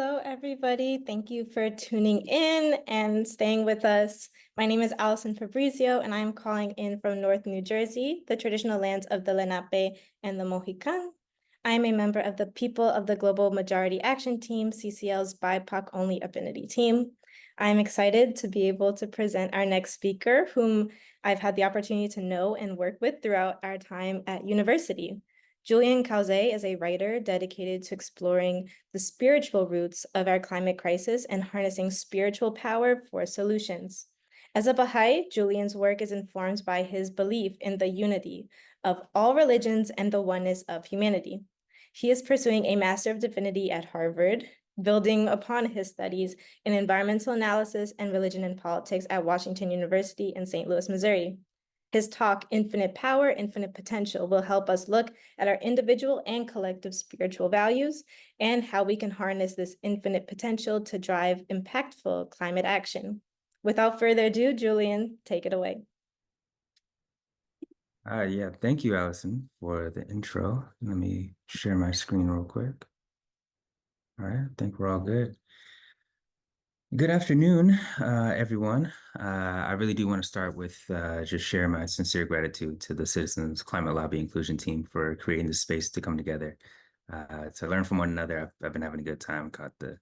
Hello, everybody. Thank you for tuning in and staying with us. My name is Allison Fabrizio, and I'm calling in from North New Jersey, the traditional lands of the Lenape and the Mohican. I'm a member of the People of the Global Majority Action Team, CCL's BIPOC-only affinity team. I'm excited to be able to present our next speaker, whom I've had the opportunity to know and work with throughout our time at university. Julian Cauzae is a writer dedicated to exploring the spiritual roots of our climate crisis and harnessing spiritual power for solutions. As a Baha'i, Julian's work is informed by his belief in the unity of all religions and the oneness of humanity. He is pursuing a Master of Divinity at Harvard, building upon his studies in environmental analysis and religion and politics at Washington University in St. Louis, Missouri. His talk, Infinite Power, Infinite Potential, will help us look at our individual and collective spiritual values and how we can harness this infinite potential to drive impactful climate action. Without further ado, Julian, take it away. Yeah, thank you, Allison, for the intro. Let me share my screen real quick. All right, I think we're all good. Good afternoon, everyone. I really do want to start with just share my sincere gratitude to the Citizens Climate Lobby Inclusion Team for creating this space to come together to learn from one another. I've been having a good time, caught the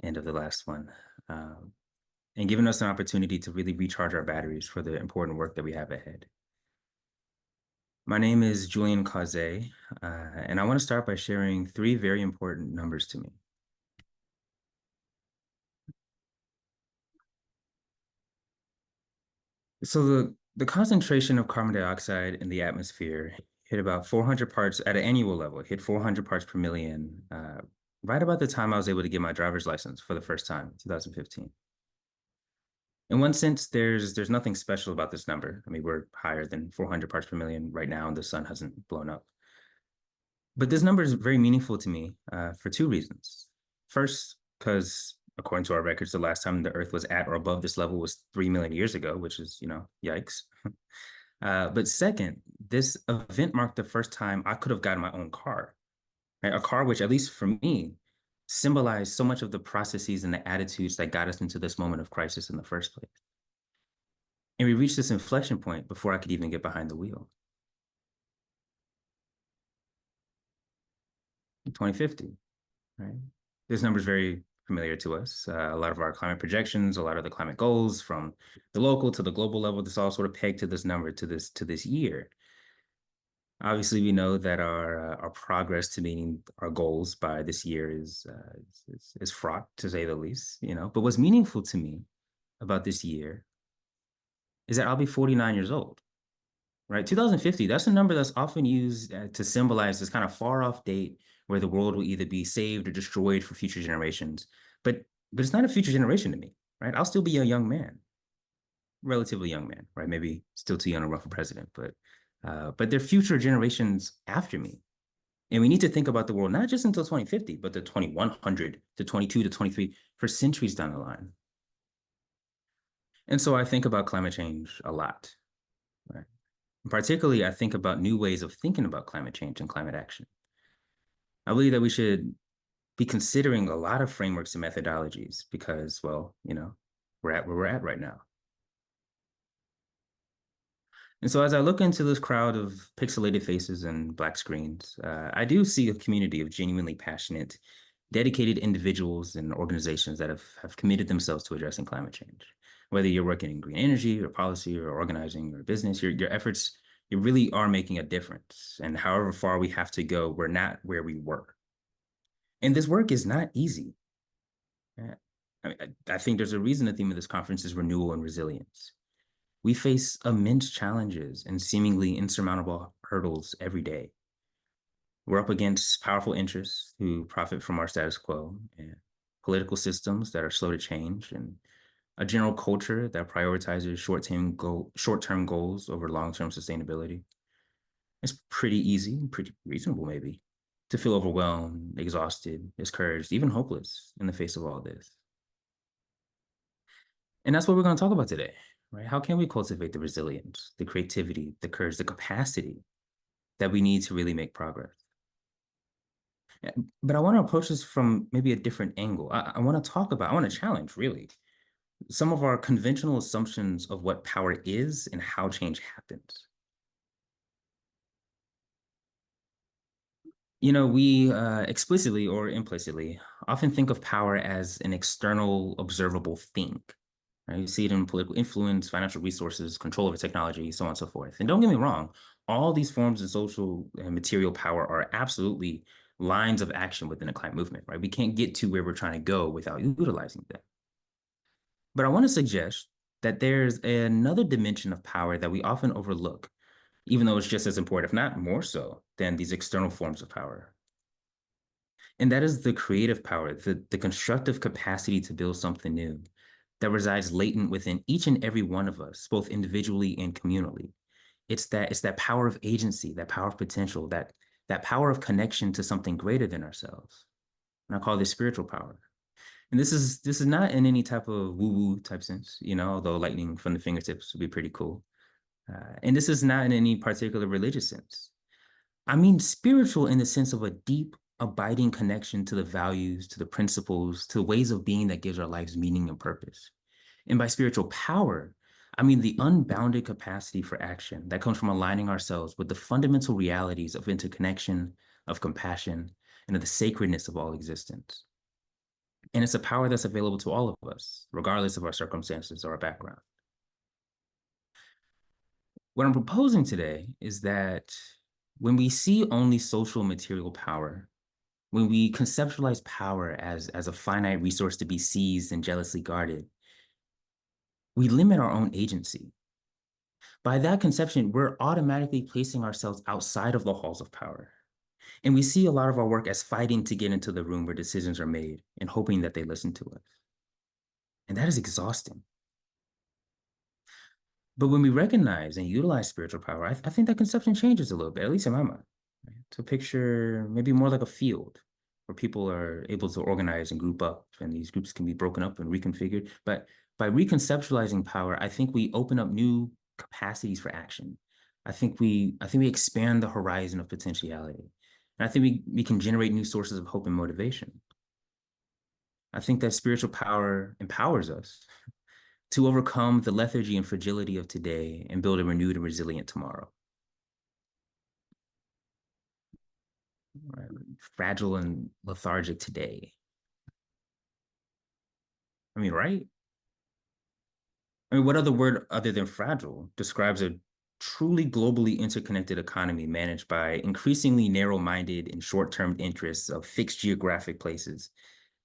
end of the last one, and giving us an opportunity to really recharge our batteries for the important work that we have ahead. My name is Julian Cauzae, and I want to start by sharing three very important numbers to me. So the concentration of carbon dioxide in the atmosphere hit about 400 parts at an annual level, it hit 400 parts per million, right about the time I was able to get my driver's license for the first time in 2015. In one sense, there's nothing special about this number. I mean, we're higher than 400 parts per million right now, and the sun hasn't blown up. But this number is very meaningful to me for two reasons. First, because according to our records, the last time the Earth was at or above this level was 3 million years ago, which is, yikes. But second, this event marked the first time I could have gotten my own car, right? A car which, at least for me, symbolized so much of the processes and the attitudes that got us into this moment of crisis in the first place. And we reached this inflection point before I could even get behind the wheel. 2050, right? This number is very familiar to us. A lot of our climate projections, a lot of the climate goals from the local to the global level, this all sort of pegged to this number, to this year. Obviously, we know that our progress to meeting our goals by this year is fraught, to say the least. But what's meaningful to me about this year is that I'll be 49 years old, right? 2050, that's a number that's often used to symbolize this kind of far off date where the world will either be saved or destroyed for future generations. But it's not a future generation to me, right? I'll still be a young man, relatively young man, right? Maybe still too young to run for president, but they're future generations after me. And we need to think about the world not just until 2050, but the 2100 to 22 to 23 for centuries down the line. And so I think about climate change a lot, right? Particularly, I think about new ways of thinking about climate change and climate action. I believe that we should be considering a lot of frameworks and methodologies because, well, we're at where we're at right now. And so as I look into this crowd of pixelated faces and black screens, I do see a community of genuinely passionate, dedicated individuals and organizations that have committed themselves to addressing climate change. Whether you're working in green energy or policy or organizing or business, your efforts, you really are making a difference. And however far we have to go, we're not where we were. And this work is not easy. I think there's a reason the theme of this conference is renewal and resilience. We face immense challenges and seemingly insurmountable hurdles every day. We're up against powerful interests who profit from our status quo, and political systems that are slow to change, and a general culture that prioritizes short-term goals over long-term sustainability. It's pretty easy, pretty reasonable maybe, to feel overwhelmed, exhausted, discouraged, even hopeless in the face of all this. And that's what we're going to talk about today, right? How can we cultivate the resilience, the creativity, the courage, the capacity that we need to really make progress? But I want to approach this from maybe a different angle. I want to talk about, I want to challenge really some of our conventional assumptions of what power is and how change happens. You know, we explicitly or implicitly often think of power as an external, observable thing. Right? You see it in political influence, financial resources, control over technology, so on and so forth. And don't get me wrong, all these forms of social and material power are absolutely lines of action within a climate movement, right? We can't get to where we're trying to go without utilizing them. But I want to suggest that there's another dimension of power that we often overlook, even though it's just as important, if not more so, than these external forms of power. And that is the creative power, the constructive capacity to build something new that resides latent within each and every one of us, both individually and communally. It's that power of agency, that power of potential, that power of connection to something greater than ourselves. And I call this spiritual power. And this is not in any type of woo-woo type sense, although lightning from the fingertips would be pretty cool. And this is not in any particular religious sense. I mean, spiritual in the sense of a deep, abiding connection to the values, to the principles, to the ways of being that gives our lives meaning and purpose. And by spiritual power, I mean the unbounded capacity for action that comes from aligning ourselves with the fundamental realities of interconnection, of compassion, and of the sacredness of all existence. And it's a power that's available to all of us, regardless of our circumstances or our background. What I'm proposing today is that when we see only social material power, when we conceptualize power as a finite resource to be seized and jealously guarded, we limit our own agency. By that conception, we're automatically placing ourselves outside of the halls of power. And we see a lot of our work as fighting to get into the room where decisions are made and hoping that they listen to us. And that is exhausting. But when we recognize and utilize spiritual power, I think that conception changes a little bit, at least in my mind. Right? To picture maybe more like a field where people are able to organize and group up, and these groups can be broken up and reconfigured. But by reconceptualizing power, I think we open up new capacities for action. I think we expand the horizon of potentiality. And I think we can generate new sources of hope and motivation. I think that spiritual power empowers us to overcome the lethargy and fragility of today and build a renewed and resilient tomorrow. Right? Fragile and lethargic today. I mean, right? I mean, what other word other than fragile describes a truly globally interconnected economy managed by increasingly narrow-minded and short-term interests of fixed geographic places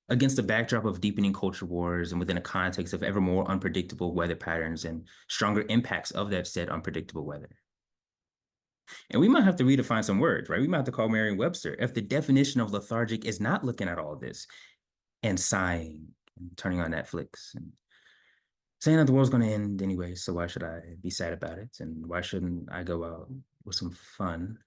against a backdrop of deepening culture wars and within a context of ever more unpredictable weather patterns and stronger impacts of that said unpredictable weather. And we might have to redefine some words, right? We might have to call Merriam-Webster if the definition of lethargic is not looking at all of this and sighing and turning on Netflix and saying that the world's going to end anyway, so why should I be sad about it? And why shouldn't I go out with some fun?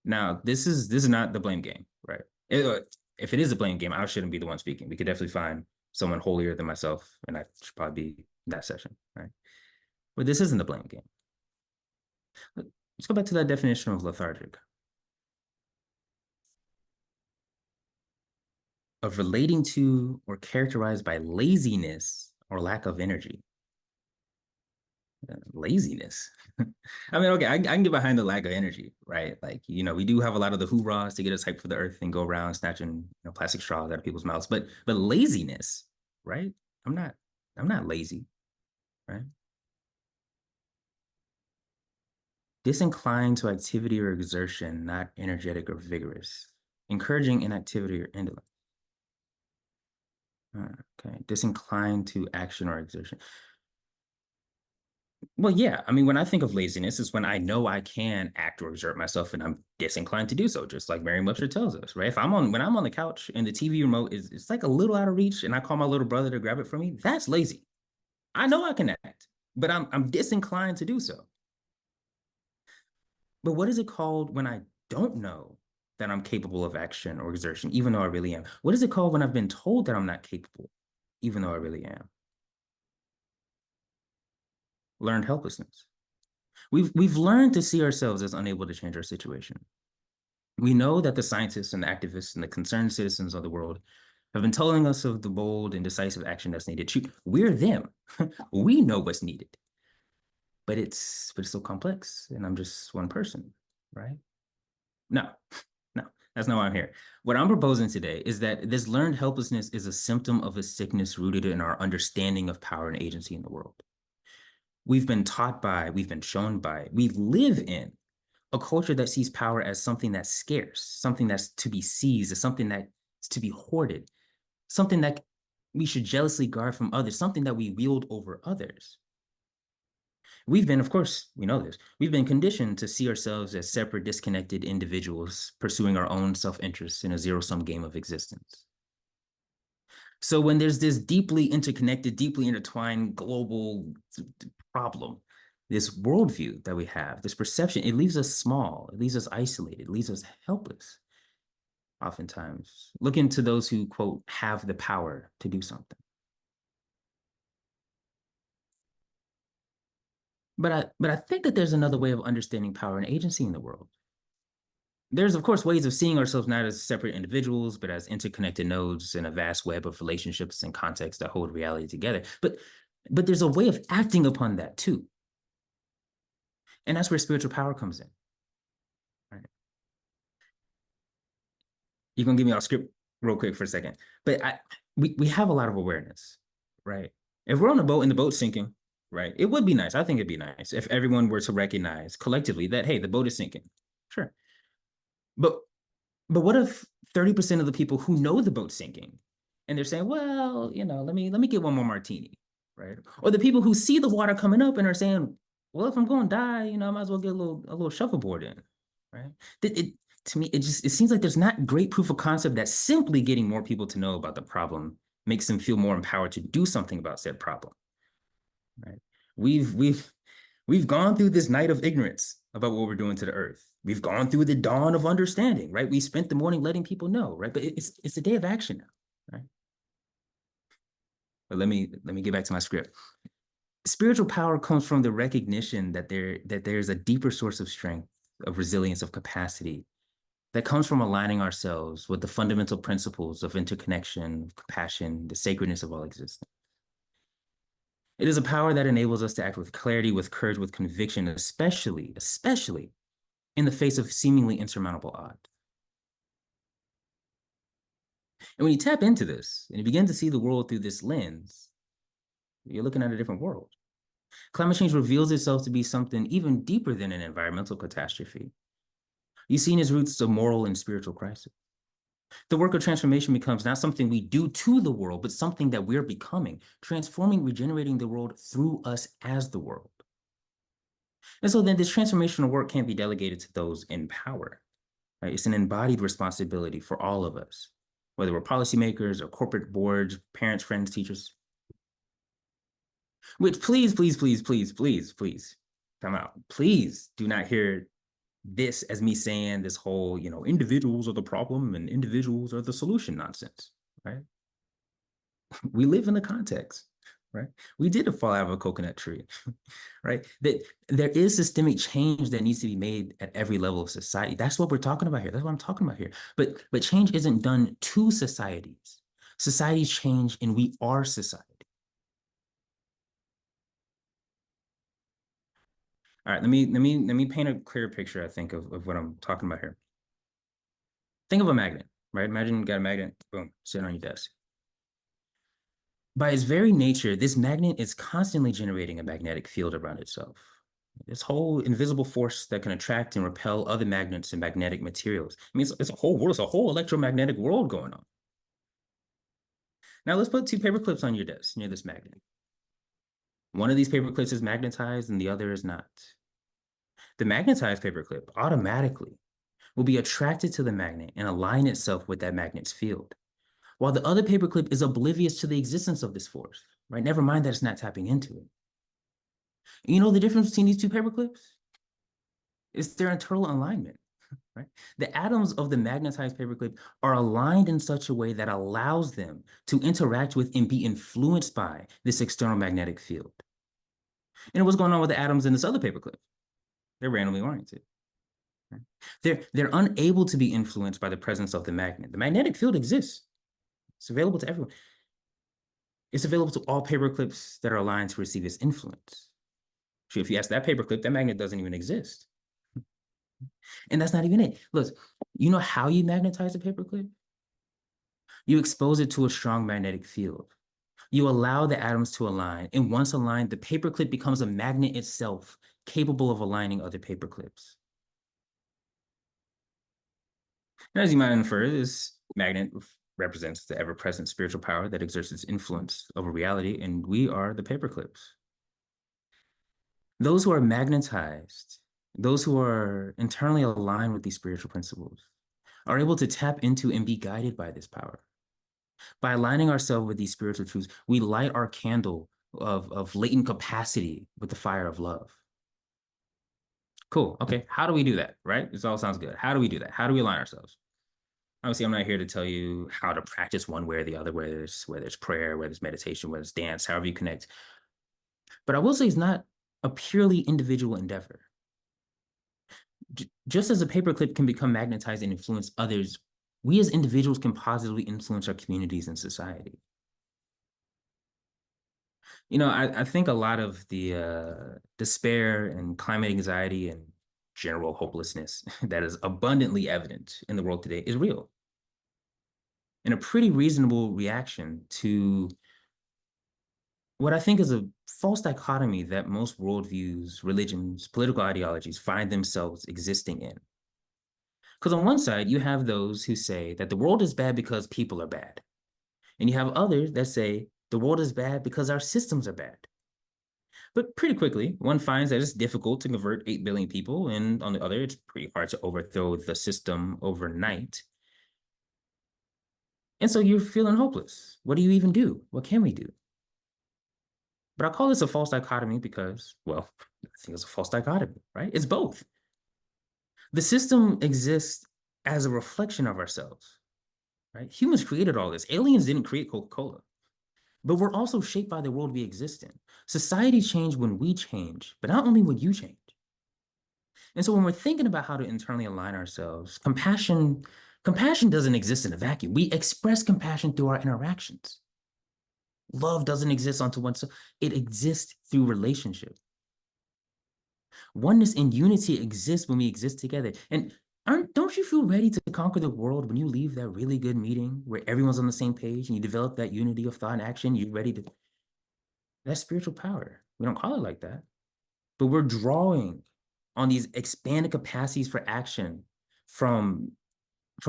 Now, this is not the blame game, right? If it is a blame game, I shouldn't be the one speaking. We could definitely find someone holier than myself, and I should probably be in that session, right? But this isn't the blame game. Let's go back to that definition of lethargic, of relating to or characterized by laziness or lack of energy. Laziness. I mean, okay, I can get behind the lack of energy, right? Like, we do have a lot of the hoorahs to get us hyped for the earth and go around snatching, plastic straws out of people's mouths. But laziness, right? I'm not lazy, right? Disinclined to activity or exertion, not energetic or vigorous. Encouraging inactivity or indolence. Okay. Disinclined to action or exertion. Well, yeah. I mean, when I think of laziness, it's when I know I can act or exert myself and I'm disinclined to do so, just like Merriam-Webster tells us, right? When I'm on the couch and the TV remote is it's like a little out of reach and I call my little brother to grab it from me, that's lazy. I know I can act, but I'm disinclined to do so. But what is it called when I don't know that I'm capable of action or exertion, even though I really am? What is it called when I've been told that I'm not capable, even though I really am? Learned helplessness. We've learned to see ourselves as unable to change our situation. We know that the scientists and the activists and the concerned citizens of the world have been telling us of the bold and decisive action that's needed. We're them. We know what's needed, but it's so complex, and I'm just one person, right? No, no, that's not why I'm here. What I'm proposing today is that this learned helplessness is a symptom of a sickness rooted in our understanding of power and agency in the world. We've been taught by, we've been shown by, we live in a culture that sees power as something that's scarce, something that's to be seized, as something that's to be hoarded, something that we should jealously guard from others, something that we wield over others. We've been, of course, we know this, we've been conditioned to see ourselves as separate, disconnected individuals pursuing our own self-interest in a zero-sum game of existence. So when there's this deeply interconnected, deeply intertwined global problem, this worldview that we have, this perception, it leaves us small, it leaves us isolated, it leaves us helpless. Oftentimes, looking to those who, quote, have the power to do something. But I think that there's another way of understanding power and agency in the world. There's, of course, ways of seeing ourselves not as separate individuals, but as interconnected nodes in a vast web of relationships and contexts that hold reality together. But there's a way of acting upon that too. And that's where spiritual power comes in. Right? You're gonna give me our script real quick for a second. But we have a lot of awareness, right? If we're on a boat and the boat's sinking, right, it would be nice. I think it'd be nice if everyone were to recognize collectively that, hey, the boat is sinking. Sure. But what if 30% of the people who know the boat's sinking and they're saying, well, let me get one more martini, right? Or the people who see the water coming up and are saying, well, if I'm going to die, I might as well get a little shuffleboard in, right? To me, it seems like there's not great proof of concept that simply getting more people to know about the problem makes them feel more empowered to do something about said problem, right? We've gone through this night of ignorance about what we're doing to the earth. We've gone through the dawn of understanding, right? We spent the morning letting people know, right? But it's a day of action now, right? But let me get back to my script. Spiritual power comes from the recognition that there's a deeper source of strength, of resilience, of capacity that comes from aligning ourselves with the fundamental principles of interconnection, compassion, the sacredness of all existence. It is a power that enables us to act with clarity, with courage, with conviction, especially in the face of seemingly insurmountable odds. And when you tap into this and you begin to see the world through this lens, you're looking at a different world. Climate change reveals itself to be something even deeper than an environmental catastrophe. You see in its roots a moral and spiritual crisis. The work of transformation becomes not something we do to the world, but something that we're becoming, transforming, regenerating the world through us as the world. And so then this transformational work can't be delegated to those in power. Right? It's an embodied responsibility for all of us, whether we're policymakers or corporate boards, parents, friends, teachers. Which please, come out. Please do not hear this as me saying this whole, individuals are the problem and individuals are the solution nonsense, right? We live in the context, right? We did fall out of a coconut tree, right? That there is systemic change that needs to be made at every level of society. That's what we're talking about here. That's what I'm talking about here. But change isn't done to societies. Societies change and we are society. All right, let me paint a clear picture, I think, of what I'm talking about here. Think of a magnet, right? Imagine you got a magnet, boom, sitting on your desk. By its very nature, this magnet is constantly generating a magnetic field around itself. This whole invisible force that can attract and repel other magnets and magnetic materials. I mean, it's a whole world, it's a whole electromagnetic world going on. Now let's put two paper clips on your desk near this magnet. One of these paper clips is magnetized and the other is not. The magnetized paper clip automatically will be attracted to the magnet and align itself with that magnet's field, while the other paper clip is oblivious to the existence of this force, right? Never mind that it's not tapping into it. You know the difference between these two paper clips? It's their internal alignment, right? The atoms of the magnetized paperclip are aligned in such a way that allows them to interact with and be influenced by this external magnetic field. And what's going on with the atoms in this other paperclip? They're randomly oriented. They're unable to be influenced by the presence of the magnet. The magnetic field exists. It's available to everyone. It's available to all paper clips that are aligned to receive its influence. So if you ask that paper clip, that magnet doesn't even exist. And that's not even it. Look, you know how you magnetize a paper clip? You expose it to a strong magnetic field. You allow the atoms to align, and once aligned, the paperclip becomes a magnet itself, capable of aligning other paper clips. And as you might infer, this magnet represents the ever-present spiritual power that exerts its influence over reality, and we are the paperclips. Those who are magnetized, those who are internally aligned with these spiritual principles, are able to tap into and be guided by this power. By aligning ourselves with these spiritual truths, we light our candle of latent capacity with the fire of love. Cool. Okay. How do we do that? Right? This all sounds good. How do we do that? How do we align ourselves? Obviously, I'm not here to tell you how to practice one way or the other, whether it's prayer, whether it's meditation, whether it's dance, however you connect. But I will say it's not a purely individual endeavor. Just as a paperclip can become magnetized and influence others, we as individuals can positively influence our communities and society. You know, I think a lot of the despair and climate anxiety and general hopelessness that is abundantly evident in the world today is real. And a pretty reasonable reaction to what I think is a false dichotomy that most worldviews, religions, political ideologies find themselves existing in. Because on one side, you have those who say that the world is bad because people are bad. And you have others that say the world is bad because our systems are bad. But pretty quickly, one finds that it's difficult to convert 8 billion people, and on the other, it's pretty hard to overthrow the system overnight. And so you're feeling hopeless. What do you even do? What can we do? But I call this a false dichotomy because, well, I think it's a false dichotomy, right? It's both. The system exists as a reflection of ourselves, right? Humans created all this. Aliens didn't create Coca-Cola. But we're also shaped by the world we exist in. Society change when we change, but not only when you change. And so when we're thinking about how to internally align ourselves, compassion doesn't exist in a vacuum. We express compassion through our interactions. Love doesn't exist unto oneself. It exists through relationship. Oneness and unity exist when we exist together. And don't you feel ready to conquer the world when you leave that really good meeting where everyone's on the same page and you develop that unity of thought and action? You're ready to, that's spiritual power. We don't call it like that, but we're drawing on these expanded capacities for action from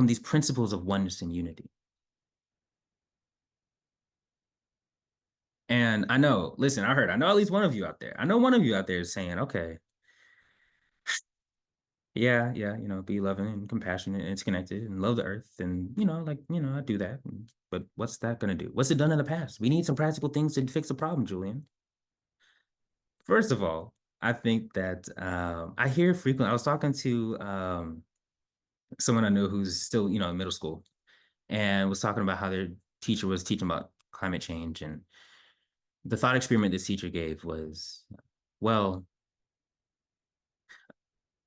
these principles of oneness and unity. And I know, listen, I know at least one of you out there. I know one of you out there is saying, okay, yeah, be loving and compassionate and it's connected and love the earth. And, I do that. But what's that going to do? What's it done in the past? We need some practical things to fix the problem, Julian. First of all, I think that I hear frequently, I was talking to someone I know who's still, in middle school and was talking about how their teacher was teaching about climate change. And the thought experiment this teacher gave was, well,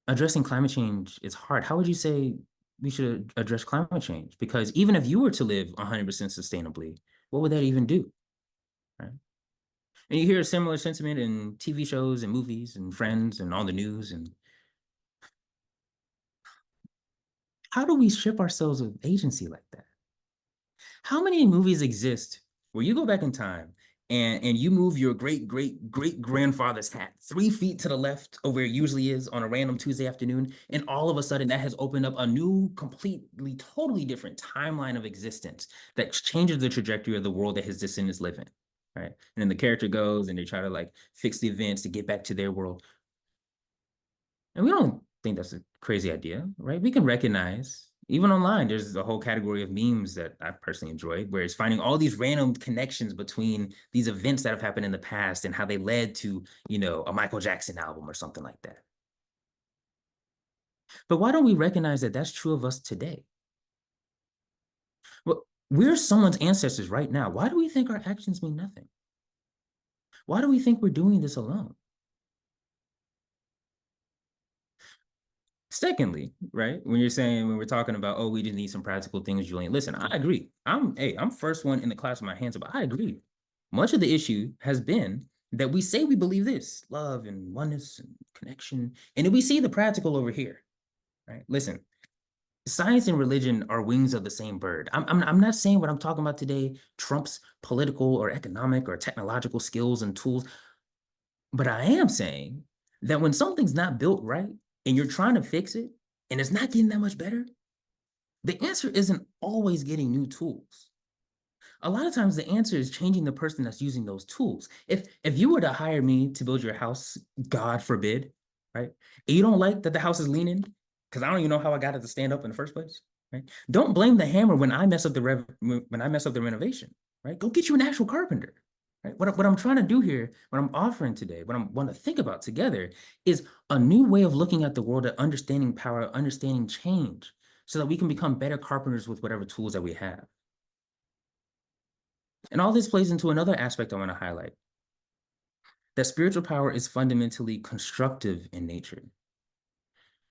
addressing climate change is hard. How would you say we should address climate change? Because even if you were to live 100% sustainably, what would that even do? Right? And you hear a similar sentiment in TV shows and movies and Friends and on the news. And how do we strip ourselves of agency like that? How many movies exist where you go back in time and you move your great grandfather's hat 3 feet to the left of where it usually is on a random Tuesday afternoon, and all of a sudden that has opened up a new, completely, totally different timeline of existence that changes the trajectory of the world that his descendants live in, right? And then the character goes and they try to like fix the events to get back to their world. And we don't think that's a crazy idea, right? We can recognize, even online, there's a whole category of memes that I personally enjoy, where it's finding all these random connections between these events that have happened in the past and how they led to, a Michael Jackson album or something like that. But why don't we recognize that that's true of us today? Well, we're someone's ancestors right now. Why do we think our actions mean nothing? Why do we think we're doing this alone? Secondly, right, when you're saying when we're talking about, oh, we just need some practical things, Julian. Listen, I agree. I'm first one in the class with my hands up. I agree. Much of the issue has been that we say we believe this, love and oneness and connection, and then we see the practical over here. Right? Listen, science and religion are wings of the same bird. I'm not saying what I'm talking about today trumps political or economic or technological skills and tools, but I am saying that when something's not built right and you're trying to fix it and it's not getting that much better, the answer isn't always getting new tools. A lot of times the answer is changing the person that's using those tools. If you were to hire me to build your house, God forbid, right? And you don't like that the house is leaning, because I don't even know how I got it to stand up in the first place, right? Don't blame the hammer when I mess up the renovation, right? Go get you an actual carpenter. Right? What I'm trying to do here, what I'm offering today, what I want to think about together is a new way of looking at the world, at understanding power, understanding change, so that we can become better carpenters with whatever tools that we have. And all this plays into another aspect I want to highlight, that spiritual power is fundamentally constructive in nature.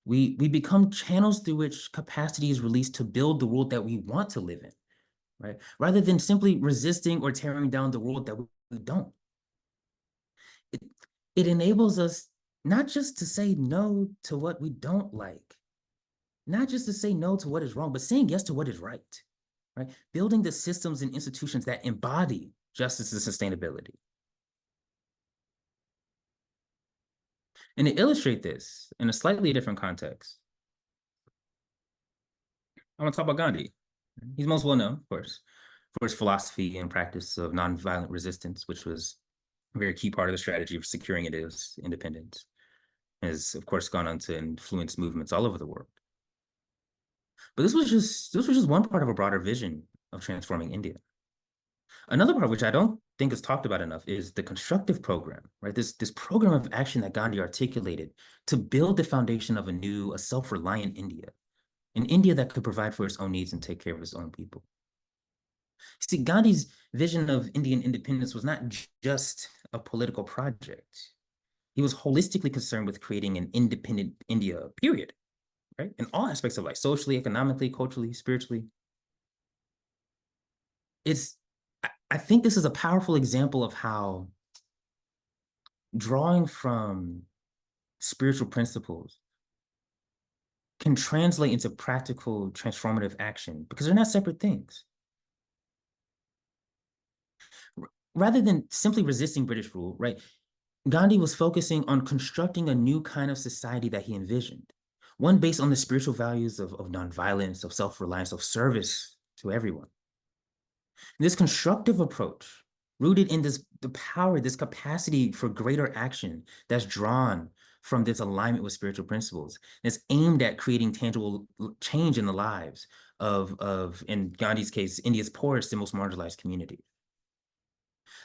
We become channels through which capacity is released to build the world that we want to live in, right? Rather than simply resisting or tearing down the world that we don't. It, it enables us not just to say no to what we don't like, not just to say no to what is wrong, but saying yes to what is right, right? Building the systems and institutions that embody justice and sustainability. And to illustrate this in a slightly different context, I want to talk about Gandhi. He's most well known, of course, for his philosophy and practice of nonviolent resistance, which was a very key part of the strategy for securing India's independence. Has, of course, gone on to influence movements all over the world. But this was just one part of a broader vision of transforming India. Another part, which I don't think is talked about enough, is the constructive program, right? This program of action that Gandhi articulated to build the foundation of a self-reliant India, an India that could provide for its own needs and take care of its own people. See, Gandhi's vision of Indian independence was not just a political project. He was holistically concerned with creating an independent India, period, right? In all aspects of life, socially, economically, culturally, spiritually. I think this is a powerful example of how drawing from spiritual principles can translate into practical transformative action because they're not separate things. Rather than simply resisting British rule, right? Gandhi was focusing on constructing a new kind of society that he envisioned, one based on the spiritual values of nonviolence, of self-reliance, of service to everyone. This constructive approach, rooted in the power, this capacity for greater action that's drawn from this alignment with spiritual principles, that's aimed at creating tangible change in the lives of in Gandhi's case, India's poorest and most marginalized community.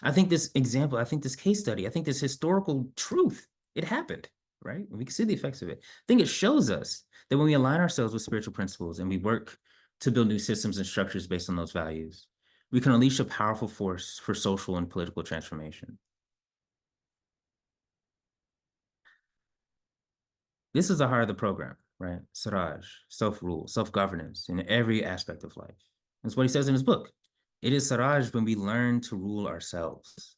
I think this example, I think this case study, I think this historical truth, it happened, right? We can see the effects of it. I think it shows us that when we align ourselves with spiritual principles and we work to build new systems and structures based on those values, we can unleash a powerful force for social and political transformation. This is the heart of the program, right? Swaraj, self-rule, self-governance in every aspect of life. That's what he says in his book. It is Swaraj when we learn to rule ourselves.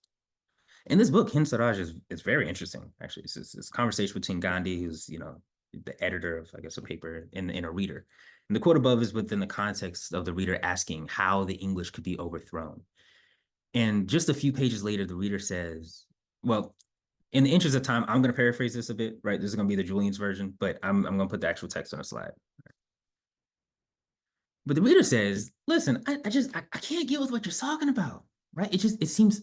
In this book, Hind Swaraj is very interesting, actually. It's this conversation between Gandhi, who's, the editor of, I guess, a paper, and a reader. And the quote above is within the context of the reader asking how the English could be overthrown. And just a few pages later, the reader says, well, in the interest of time, I'm going to paraphrase this a bit, right? This is going to be the Julian's version, but I'm going to put the actual text on a slide. But the reader says, listen, I can't get with what you're talking about, right? It seems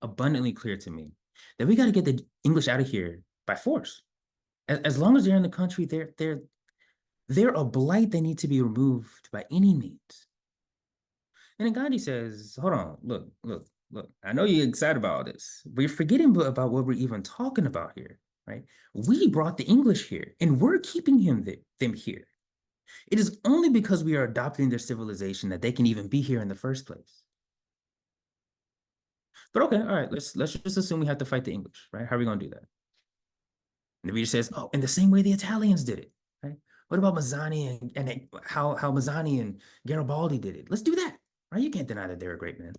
abundantly clear to me that we got to get the English out of here by force. As long as they're in the country, they're a blight that need to be removed by any means. And then Gandhi says, hold on, look. I know you're excited about all this, but you're forgetting about what we're even talking about here, right? We brought the English here, and we're keeping them here. It is only because we are adopting their civilization that they can even be here in the first place. But okay, all right, let's just assume we have to fight the English, right? How are we going to do that? And the reader says, oh, in the same way the Italians did it, right? What about Mazzani and how Mazzani and Garibaldi did it? Let's do that, right? You can't deny that they're a great man.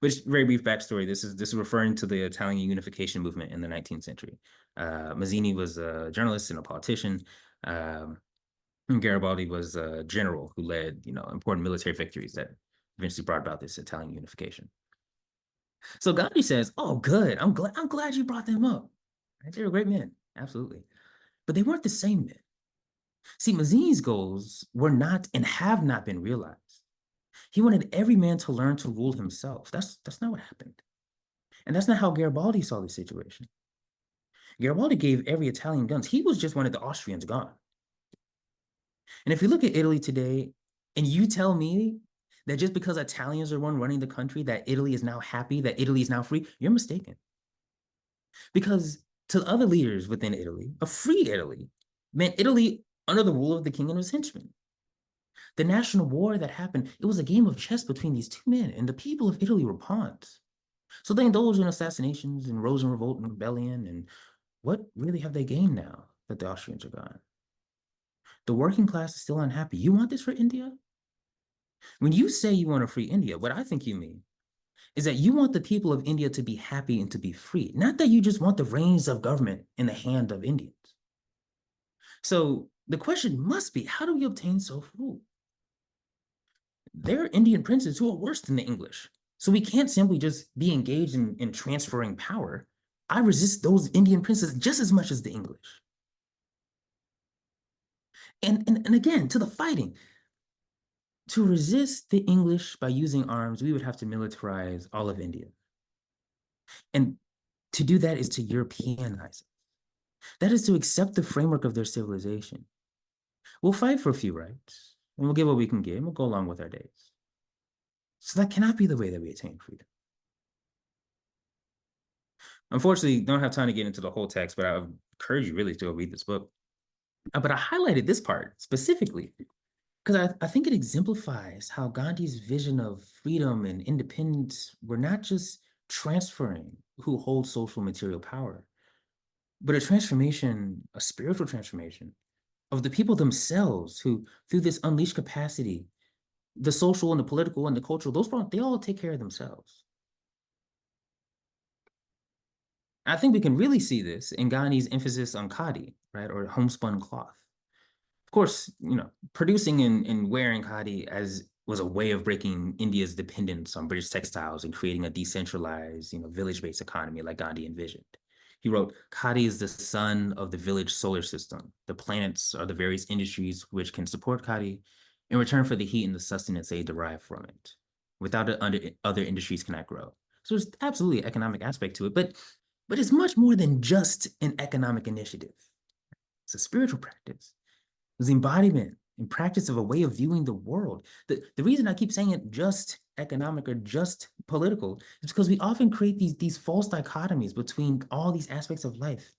Which, very brief backstory. This is referring to the Italian unification movement in the 19th century. Mazzini was a journalist and a politician. Um, and Garibaldi was a general who led, important military victories that eventually brought about this Italian unification. So Gandhi says, "Oh, good. I'm glad you brought them up. Right? They were great men, absolutely, but they weren't the same men. See, Mazzini's goals were not and have not been realized. He wanted every man to learn to rule himself. That's not what happened, and that's not how Garibaldi saw the situation. Garibaldi gave every Italian guns. He was just wanted the Austrians gone. And if you look at Italy today, and you tell me that just because Italians are one running the country, that Italy is now happy, that Italy is now free, you're mistaken. Because to other leaders within Italy, a free Italy meant Italy under the rule of the king and his henchmen. The national war that happened, it was a game of chess between these two men, and the people of Italy were pawns. So they indulged in assassinations and rose in revolt and rebellion. And what really have they gained now that the Austrians are gone? The working class is still unhappy. You want this for India? When you say you want a free India, what I think you mean is that you want the people of India to be happy and to be free, not that you just want the reins of government in the hand of Indians. So the question must be, how do we obtain self-rule? There are Indian princes who are worse than the English. So we can't simply just be engaged in transferring power. I resist those Indian princes just as much as the English. And again, to the fighting. To resist the English by using arms, we would have to militarize all of India. And to do that is to Europeanize it. That is to accept the framework of their civilization. We'll fight for a few rights, and we'll get what we can get, and we'll go along with our days. So that cannot be the way that we attain freedom. Unfortunately, don't have time to get into the whole text, but I would encourage you really to go read this book. But I highlighted this part specifically because I think it exemplifies how Gandhi's vision of freedom and independence were not just transferring who holds social material power, but a transformation, a spiritual transformation of the people themselves who, through this unleashed capacity, the social and the political and the cultural, they all take care of themselves. I think we can really see this in Gandhi's emphasis on khadi, right, or homespun cloth. Of course, producing and wearing khadi as was a way of breaking India's dependence on British textiles and creating a decentralized, village-based economy like Gandhi envisioned. He wrote, "Khadi is the sun of the village solar system. The planets are the various industries which can support khadi in return for the heat and the sustenance they derive from it. Without it, other industries cannot grow." So there's absolutely an economic aspect to it, but it's much more than just an economic initiative. It's a spiritual practice. It's the embodiment and practice of a way of viewing the world. The reason I keep saying it just economic or just political is because we often create these false dichotomies between all these aspects of life.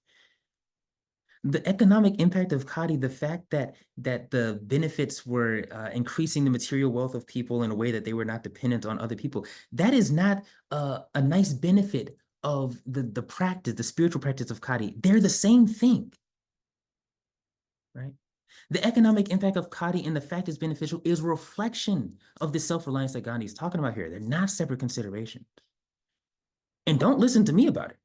The economic impact of khadi, the fact that the benefits were increasing the material wealth of people in a way that they were not dependent on other people, that is not a nice benefit of the practice, the spiritual practice of khadi. They're the same thing, right? The economic impact of khadi and the fact it's beneficial is a reflection of the self-reliance that Gandhi is talking about here. They're not separate considerations. And don't listen to me about it.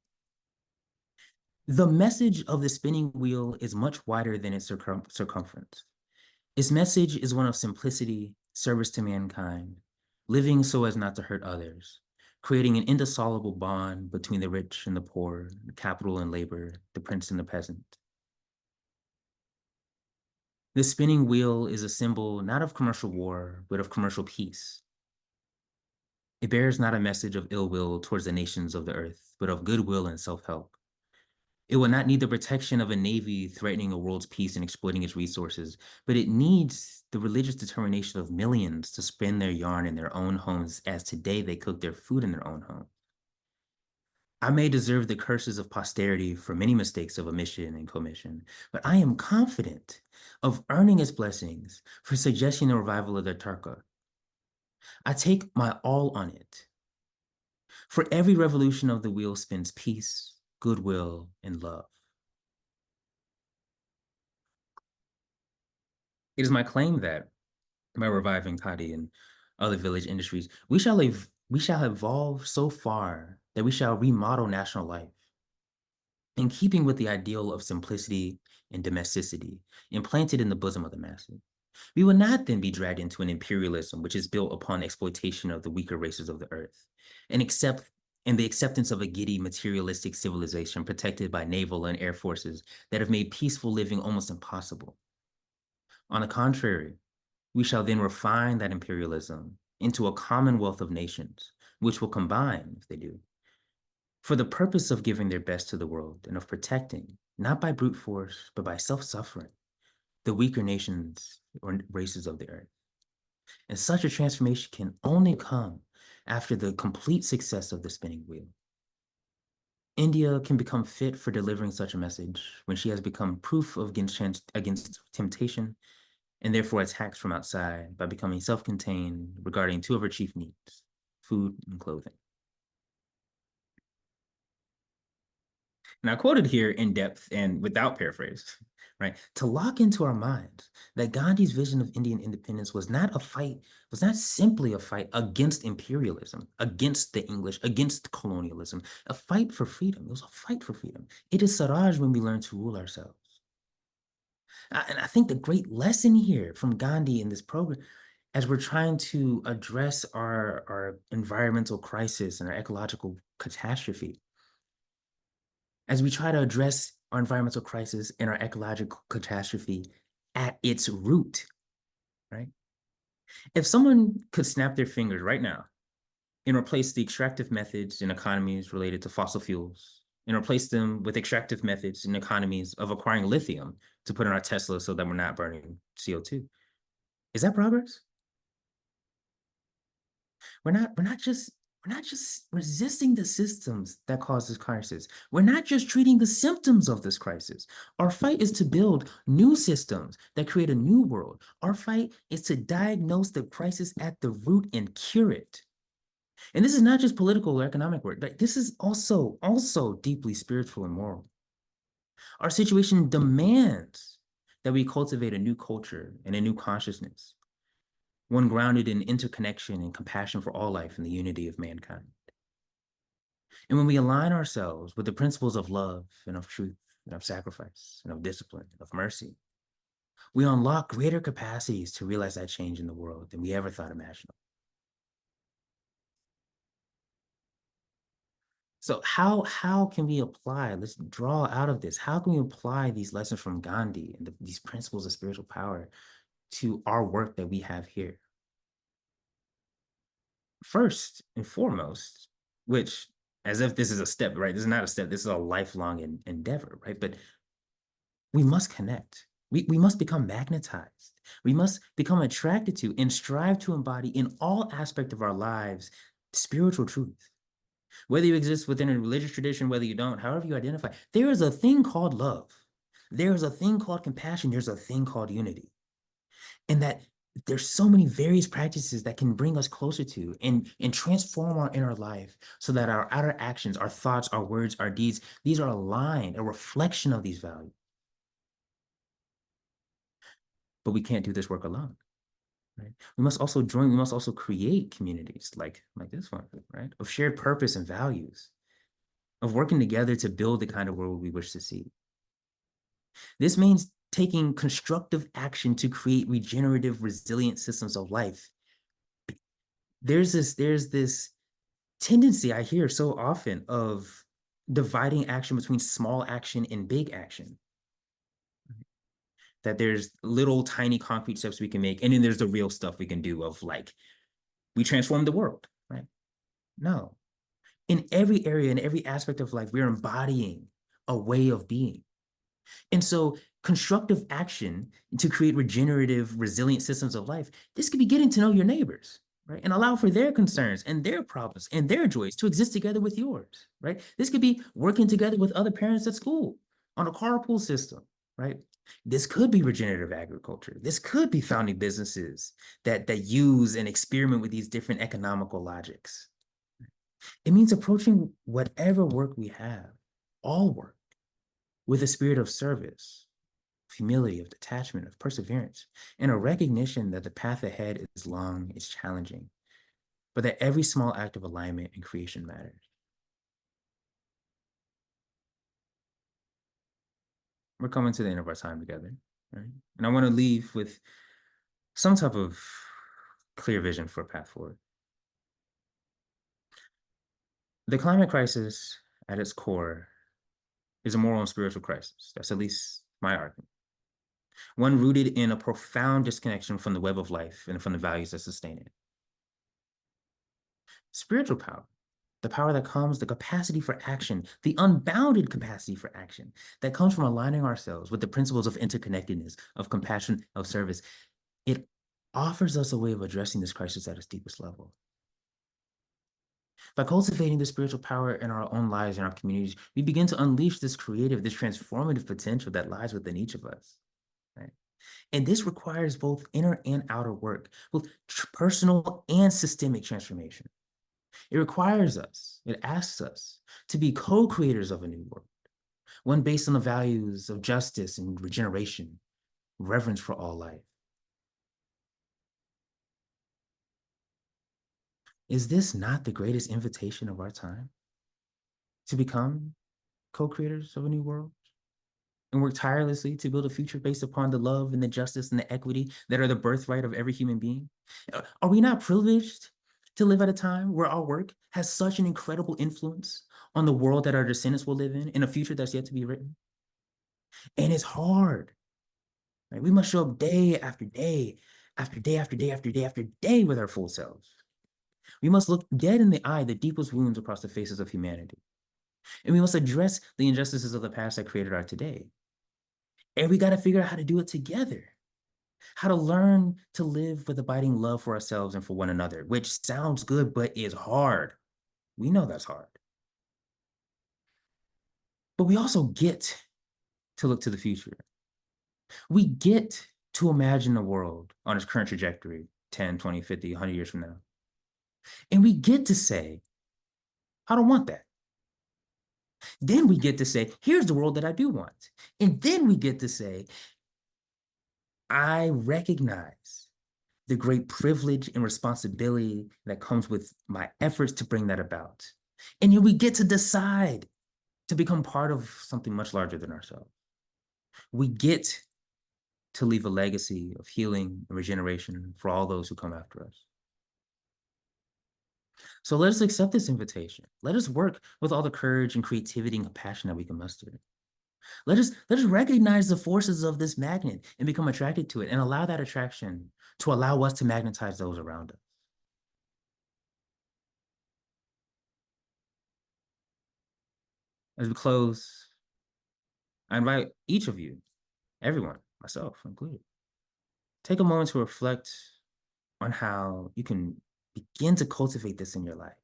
The message of the spinning wheel is much wider than its circumference. Its message is one of simplicity, service to mankind, living so as not to hurt others, creating an indissoluble bond between the rich and the poor, the capital and labor, the prince and the peasant. The spinning wheel is a symbol not of commercial war, but of commercial peace. It bears not a message of ill will towards the nations of the earth, but of goodwill and self-help. It will not need the protection of a navy threatening a world's peace and exploiting its resources, but it needs the religious determination of millions to spin their yarn in their own homes as today they cook their food in their own home. I may deserve the curses of posterity for many mistakes of omission and commission, but I am confident of earning its blessings for suggesting the revival of the Tarka. I take my all on it. For every revolution of the wheel spins peace, goodwill, and love. It is my claim that by reviving khadi and other village industries, we shall evolve so far that we shall remodel national life in keeping with the ideal of simplicity and domesticity implanted in the bosom of the masses. We will not then be dragged into an imperialism which is built upon exploitation of the weaker races of the earth, and the acceptance of a giddy materialistic civilization protected by naval and air forces that have made peaceful living almost impossible. On the contrary, we shall then refine that imperialism into a commonwealth of nations, which will combine, if they do, for the purpose of giving their best to the world and of protecting, not by brute force, but by self-suffering, the weaker nations or races of the earth. And such a transformation can only come after the complete success of the spinning wheel. India can become fit for delivering such a message when she has become proof against temptation and therefore attacks from outside by becoming self-contained regarding two of her chief needs, food and clothing. And I quoted here in depth and without paraphrase, right? To lock into our minds that Gandhi's vision of Indian independence was not simply a fight against imperialism, against the English, against colonialism, a fight for freedom. It was a fight for freedom. It is Swaraj when we learn to rule ourselves. And I think the great lesson here from Gandhi in this program, as we're trying to address our environmental crisis and our ecological catastrophe, as we try to address our environmental crisis and our ecological catastrophe at its root, right? If someone could snap their fingers right now and replace the extractive methods and economies related to fossil fuels and replace them with extractive methods and economies of acquiring lithium to put in our Tesla so that we're not burning CO2, is that progress? We're not just resisting the systems that cause this crisis. We're not just treating the symptoms of this crisis. Our fight is to build new systems that create a new world. Our fight is to diagnose the crisis at the root and cure it. And this is not just political or economic work. Like, this is also deeply spiritual and moral. Our situation demands that we cultivate a new culture and a new consciousness, one grounded in interconnection and compassion for all life and the unity of mankind. And when we align ourselves with the principles of love and of truth and of sacrifice and of discipline and of mercy, we unlock greater capacities to realize that change in the world than we ever thought imaginable. So how can we apply, let's draw out of this, how can we apply these lessons from Gandhi and these principles of spiritual power to our work that we have here? First and foremost, which, as if this is a step, right? This is not a step, this is a lifelong endeavor, right? But we must connect. We must become magnetized. We must become attracted to and strive to embody in all aspects of our lives spiritual truth. Whether you exist within a religious tradition, whether you don't, however you identify, there is a thing called love. There is a thing called compassion. There's a thing called unity. And that there's so many various practices that can bring us closer to and transform our inner life so that our outer actions, our thoughts, our words, our deeds, these are aligned, a reflection of these values. But we can't do this work alone, right? We must also join, we must also create communities like this one, right? Of shared purpose and values, of working together to build the kind of world we wish to see. This means taking constructive action to create regenerative, resilient systems of life. There's this tendency I hear so often of dividing action between small action and big action. That there's little tiny concrete steps we can make, and then there's the real stuff we can do of like, we transform the world, right? No. In every area, in every aspect of life, we're embodying a way of being. And so constructive action to create regenerative, resilient systems of life, this could be getting to know your neighbors, right? And allow for their concerns and their problems and their joys to exist together with yours, right? This could be working together with other parents at school on a carpool system, right? This could be regenerative agriculture. This could be founding businesses that use and experiment with these different economical logics. It means approaching whatever work we have, all work, with a spirit of service, humility, of detachment, of perseverance, and a recognition that the path ahead is long, it's challenging, but that every small act of alignment and creation matters. We're coming to the end of our time together, right? And I want to leave with some type of clear vision for a path forward. The climate crisis at its core is a moral and spiritual crisis. That's at least my argument. One rooted in a profound disconnection from the web of life and from the values that sustain it. Spiritual power, the power that comes, the capacity for action, the unbounded capacity for action that comes from aligning ourselves with the principles of interconnectedness, of compassion, of service. It offers us a way of addressing this crisis at its deepest level. By cultivating the spiritual power in our own lives and our communities, we begin to unleash this creative, this transformative potential that lies within each of us, right? And this requires both inner and outer work, both personal and systemic transformation. It requires us, it asks us to be co-creators of a new world, one based on the values of justice and regeneration, reverence for all life. Is this not the greatest invitation of our time? To become co-creators of a new world and work tirelessly to build a future based upon the love and the justice and the equity that are the birthright of every human being? Are we not privileged to live at a time where our work has such an incredible influence on the world that our descendants will live in a future that's yet to be written? And it's hard, right? We must show up day after day, after day, after day, after day, after day with our full selves. We must look dead in the eye the deepest wounds across the faces of humanity. And we must address the injustices of the past that created our today. And we got to figure out how to do it together, how to learn to live with abiding love for ourselves and for one another, which sounds good, but is hard. We know that's hard. But we also get to look to the future. We get to imagine a world on its current trajectory, 10, 20, 50, 100 years from now. And we get to say, I don't want that. Then we get to say, here's the world that I do want. And then we get to say, I recognize the great privilege and responsibility that comes with my efforts to bring that about. And then we get to decide to become part of something much larger than ourselves. We get to leave a legacy of healing and regeneration for all those who come after us. So let us accept this invitation. Let us work with all the courage and creativity and compassion that we can muster. Let us recognize the forces of this magnet and become attracted to it and allow that attraction to allow us to magnetize those around us. As we close, I invite each of you, everyone, myself included, take a moment to reflect on how you can begin to cultivate this in your life.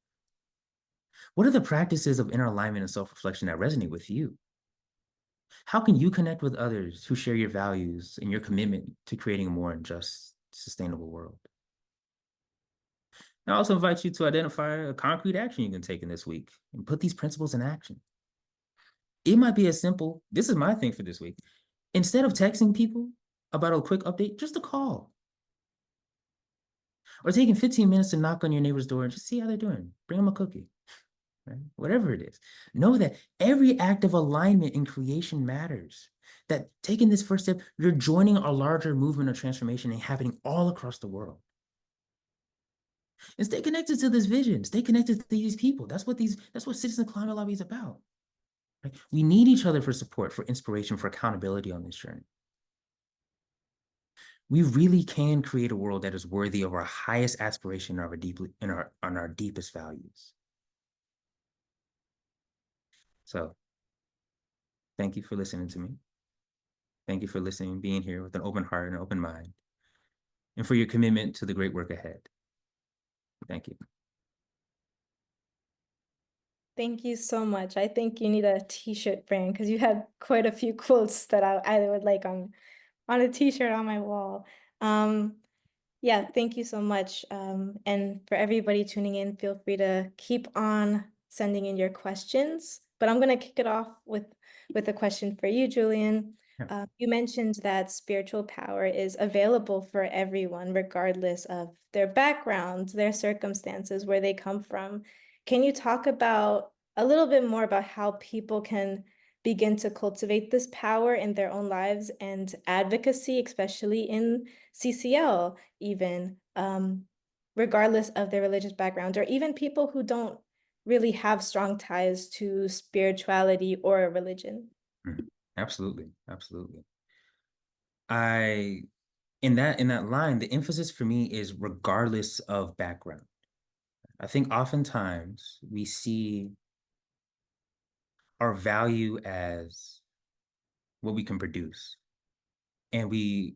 What are the practices of inner alignment and self-reflection that resonate with you? How can you connect with others who share your values and your commitment to creating a more just, sustainable world? I also invite you to identify a concrete action you can take in this week and put these principles in action. It might be as simple, this is my thing for this week. Instead of texting people about a quick update, just a call. Or taking 15 minutes to knock on your neighbor's door and just see how they're doing. Bring them a cookie, right? Whatever it is. Know that every act of alignment in creation matters. That taking this first step, you're joining a larger movement of transformation and happening all across the world. And stay connected to this vision. Stay connected to these people. That's what Citizen Climate Lobby is about. Right? We need each other for support, for inspiration, for accountability on this journey. We really can create a world that is worthy of our highest aspiration and our deepest values. So thank you for listening to me. Thank you for listening, being here with an open heart and an open mind, and for your commitment to the great work ahead. Thank you. Thank you so much. I think you need a t-shirt brand because you had quite a few quotes that I would like on a t-shirt on my wall. Yeah, thank you so much. And for everybody tuning in, feel free to keep on sending in your questions. But I'm gonna kick it off with a question for you, Julian. Yeah. You mentioned that spiritual power is available for everyone, regardless of their backgrounds, their circumstances, where they come from. Can you talk about a little bit more about how people can begin to cultivate this power in their own lives and advocacy, especially in CCL, even, regardless of their religious backgrounds, or even people who don't really have strong ties to spirituality or a religion? Mhm. Absolutely. Absolutely. I in that line, the emphasis for me is regardless of background. I think oftentimes we see our value as what we can produce. And we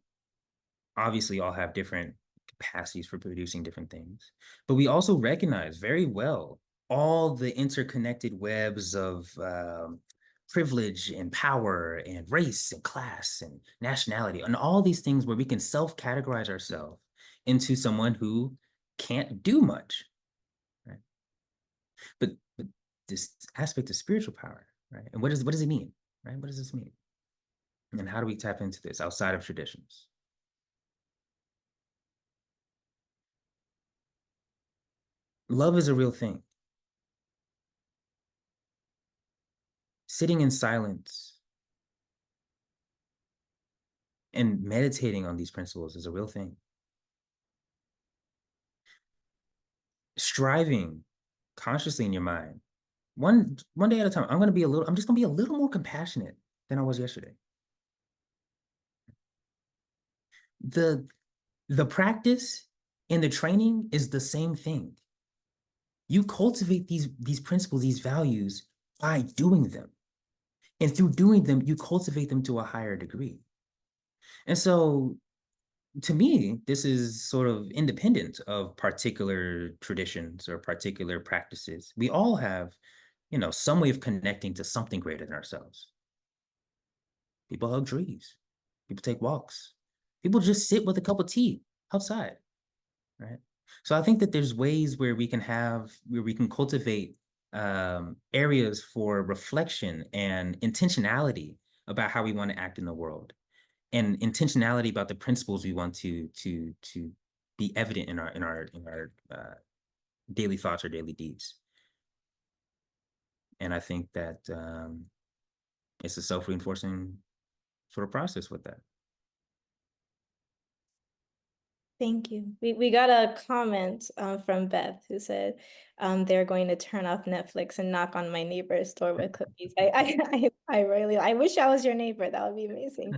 obviously all have different capacities for producing different things. But we also recognize very well all the interconnected webs of privilege and power and race and class and nationality and all these things where we can self-categorize ourselves into someone who can't do much, right? But this aspect of spiritual power, right? And what does it mean, right? What does this mean? And how do we tap into this outside of traditions? Love is a real thing. Sitting in silence and meditating on these principles is a real thing. Striving consciously in your mind, one day at a time. I'm just gonna be a little more compassionate than I was yesterday. The the practice and the training is the same thing. You cultivate these principles, these values by doing them. And through doing them, you cultivate them to a higher degree. And so to me, this is sort of independent of particular traditions or particular practices. We all have, some way of connecting to something greater than ourselves. People hug trees. People take walks. People just sit with a cup of tea outside, right? So I think that there's ways where we can cultivate areas for reflection and intentionality about how we want to act in the world, and intentionality about the principles we want to be evident in our daily thoughts or daily deeds. And I think that it's a self-reinforcing sort of process with that. Thank you. We got a comment from Beth who said they're going to turn off Netflix and knock on my neighbor's door with cookies. I wish I was your neighbor. That would be amazing.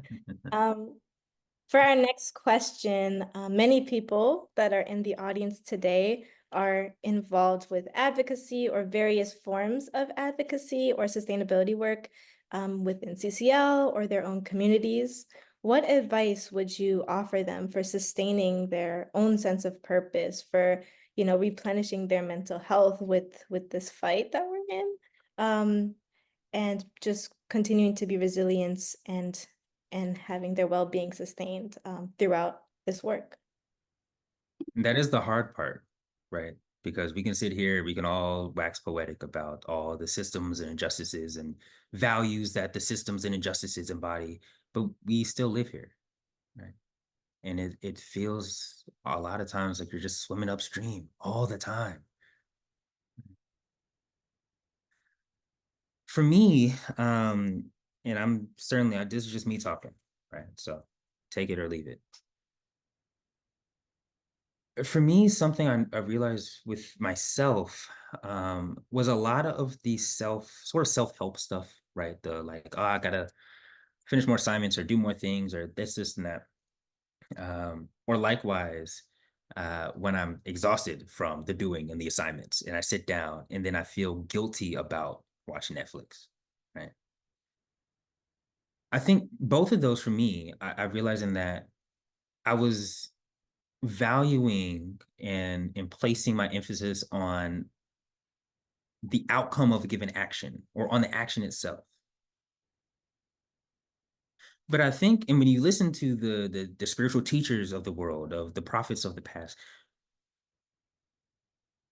For our next question, many people that are in the audience today are involved with advocacy or various forms of advocacy or sustainability work within CCL or their own communities. What advice would you offer them for sustaining their own sense of purpose, for, replenishing their mental health with this fight that we're in, and just continuing to be resilient and having their well-being sustained throughout this work? That is the hard part, right? Because we can sit here, we can all wax poetic about all the systems and injustices and values that the systems and injustices embody, but we still live here, right? And it feels a lot of times like you're just swimming upstream all the time. For me, and this is just me talking, right? So take it or leave it. For me, something I realized with myself was a lot of the self-help stuff, right? The like, oh, I gotta finish more assignments or do more things or this, and that. Or likewise, when I'm exhausted from the doing and the assignments, and I sit down and then I feel guilty about watching Netflix, right? I think both of those for me, I realizing that I was valuing and placing my emphasis on the outcome of a given action or on the action itself. But I think, and when you listen to the spiritual teachers of the world, of the prophets of the past,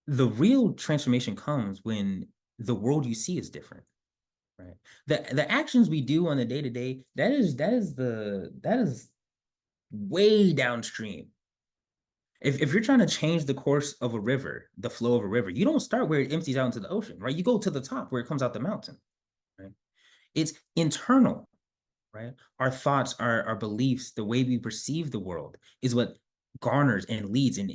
the real transformation comes when the world you see is different. right? The actions we do on the day to day, that is way downstream. If you're trying to change the course of a river, the flow of a river, you don't start where it empties out into the ocean, right? You go to the top where it comes out the mountain, right? It's internal, right? Our thoughts, our beliefs, the way we perceive the world is what garners and leads and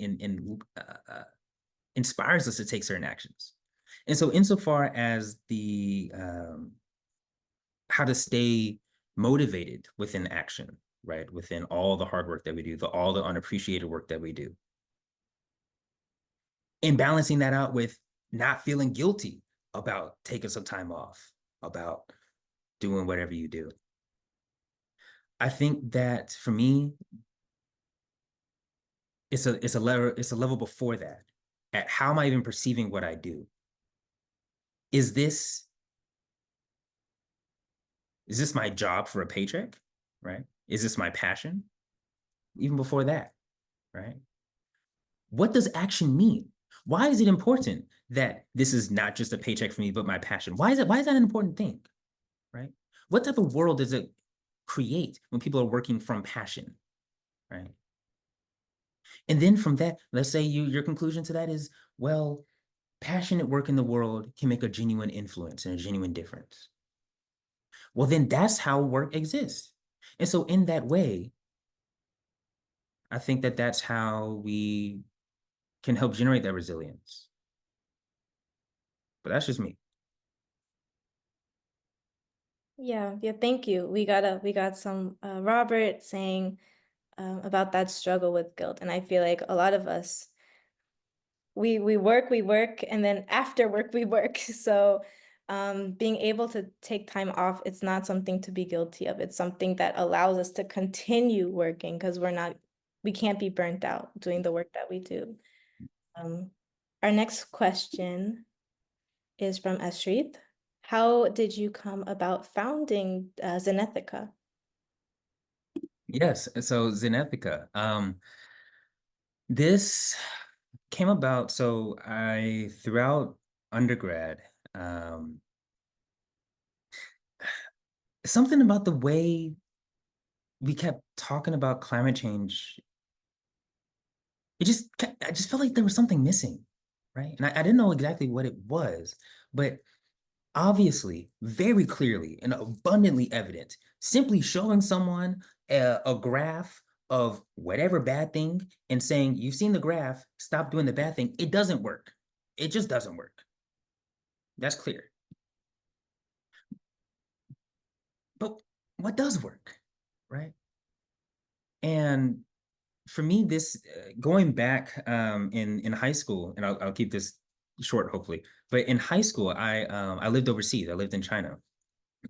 inspires us to take certain actions. And so, insofar as the how to stay motivated within action, right? Within all the hard work that we do, all the unappreciated work that we do, and balancing that out with not feeling guilty about taking some time off, about doing whatever you do. I think that for me, it's a level before that. At how am I even perceiving what I do? Is this my job for a paycheck? Right? Is this my passion? Even before that, right? What does action mean? Why is it important that this is not just a paycheck for me, but my passion? Why is that an important thing? Right? What type of world does it create when people are working from passion? Right? And then from that, let's say your conclusion to that is, well, passionate work in the world can make a genuine influence and a genuine difference. Well, then that's how work exists. And so in that way, I think that that's how we can help generate that resilience. But that's just me. Yeah, thank you. We got some Robert saying about that struggle with guilt. And I feel like a lot of us, we work, and then after work we work. So being able to take time off, it's not something to be guilty of. It's something that allows us to continue working because we can't be burnt out doing the work that we do. Our next question is from Ashrit. How did you come about founding Zenethica? Yes. So Zenethica. This came about. So I throughout undergrad, um, something about the way we kept talking about climate change, I just felt like there was something missing, right? And I didn't know exactly what it was, but obviously, very clearly and abundantly evident, simply showing someone a graph of whatever bad thing and saying, you've seen the graph, stop doing the bad thing, it doesn't work. It just doesn't work. That's clear. But what does work, right? And for me, this going back in high school, and I'll keep this short, hopefully. But in high school, I lived overseas. I lived in China,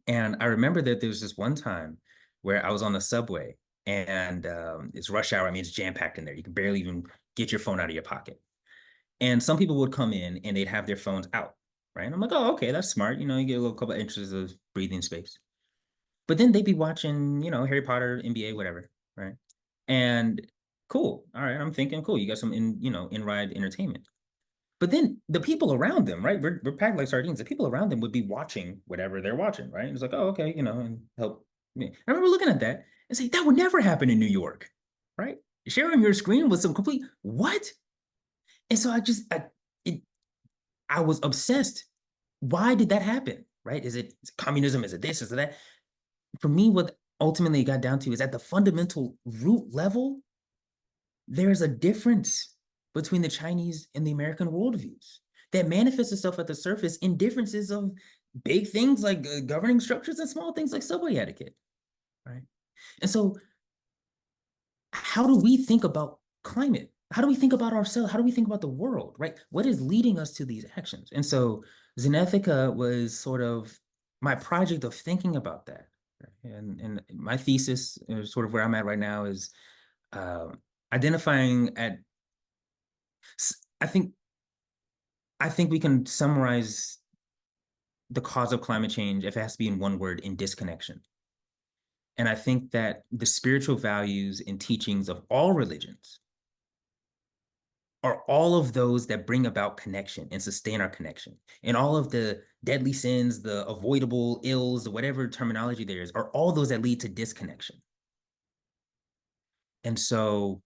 and I remember that there was this one time where I was on the subway, and it's rush hour. I mean, it's jam packed in there. You can barely even get your phone out of your pocket. And some people would come in and they'd have their phones out, right? And I'm like, oh, okay, that's smart. You know, you get a little couple of inches of breathing space. But then they'd be watching, Harry Potter, NBA, whatever, right? And cool. All right, I'm thinking, cool. You got some in ride entertainment. But then the people around them, right? We're packed like sardines. The people around them would be watching whatever they're watching, right? And it's like, oh, okay, and help me. I remember looking at that and saying, that would never happen in New York, right? Sharing your screen with some complete what? And so I was obsessed. Why did that happen? Right? Is it communism? Is it this? Is it that? For me, what ultimately it got down to is at the fundamental root level, there's a difference between the Chinese and the American worldviews that manifests itself at the surface in differences of big things like governing structures and small things like subway etiquette, right? And so, how do we think about climate? How do we think about ourselves? How do we think about the world, right? What is leading us to these actions? And so, Zenethica was sort of my project of thinking about that. And my thesis, sort of where I'm at right now, is uh, identifying at I think we can summarize the cause of climate change, if it has to be in one word, in disconnection. And I think that the spiritual values and teachings of all religions are all of those that bring about connection and sustain our connection. And all of the deadly sins, the avoidable ills, whatever terminology there is, are all those that lead to disconnection. And so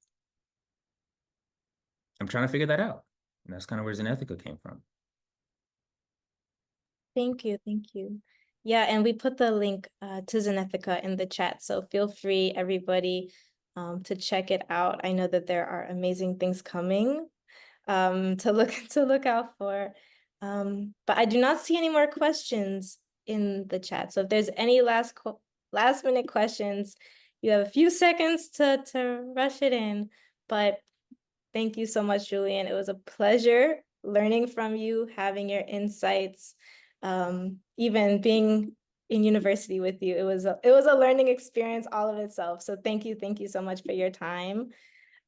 I'm trying to figure that out. And that's kind of where Zenethica came from. Thank you. Thank you. Yeah, and we put the link to Zenethica in the chat, so feel free, everybody, to check it out. I know that there are amazing things coming to look out for. But I do not see any more questions in the chat. So if there's any last minute questions, you have a few seconds to rush it in. But thank you so much, Julian. It was a pleasure learning from you, having your insights, even being in university with you. It was a learning experience all of itself. So thank you so much for your time.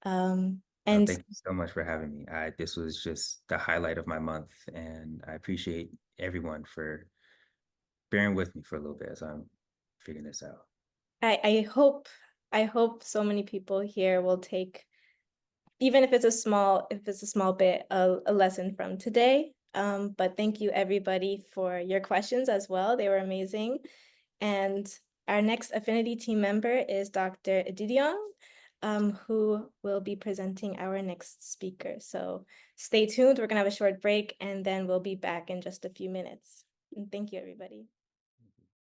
And Thank you so much for having me. This was just the highlight of my month, and I appreciate everyone for bearing with me for a little bit as I'm figuring this out. I hope so many people here will take, even if it's a small bit, a lesson from today. But thank you everybody for your questions as well. They were amazing. And our next affinity team member is Dr. Edidion, who will be presenting our next speaker. So stay tuned. We're gonna have a short break and then we'll be back in just a few minutes. And thank you, everybody.